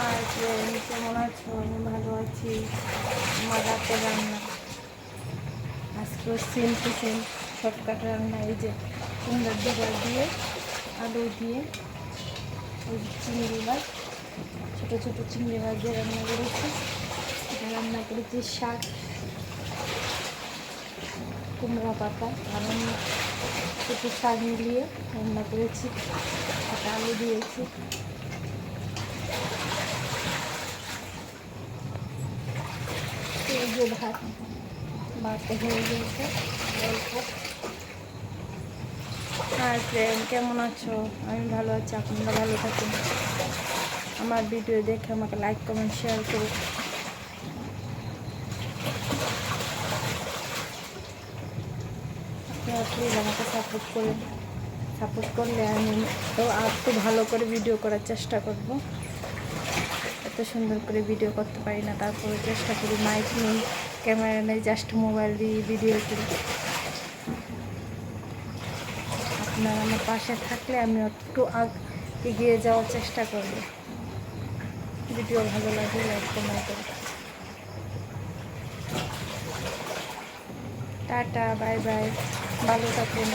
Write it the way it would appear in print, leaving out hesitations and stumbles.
আর কেমন আছো? আমি ভালো আছি। আমার রাতের রান্না আজকেও সেম টু সেম শর্টকাট রান্না। এই যে কুমড়ার ডিবা দিয়ে আলু দিয়ে ওই চিংড়ি মাছ, ছোটো ছোটো চিংড়ি মাছ দিয়ে রান্না করেছি। এটা রান্না করেছি শাক, কুমড়া পাতা আর একটু শাক মিলিয়ে রান্না করেছি। একটা আলু দিয়েছি। এই যে ভাত হয়ে গেছে অল্প। হাই ফ্রেন্ড, কেমন আছো? আমি ভালো আছি, আপনারা ভালো থাকুন। আমার ভিডিও দেখে আমাকে লাইক কমেন্ট শেয়ার করুন। আপনারা প্লিজ আমাকে সাপোর্ট করলে আমি তো আর একটু ভালো করে ভিডিও করার চেষ্টা করব। এত সুন্দর করে ভিডিও করতে পারি না, তারপরে চেষ্টা করি। মাইক নেই, ক্যামেরা নেই, জাস্ট মোবাইল দিয়ে ভিডিও করি। আপনারা আমার পাশে থাকলে আমি একটু এগিয়ে যাওয়ার চেষ্টা করব। ভিডিও ভালো লাগলে লাইক কমেন্ট করুন। টাটা, বাই বাই, ভালো থাকুন।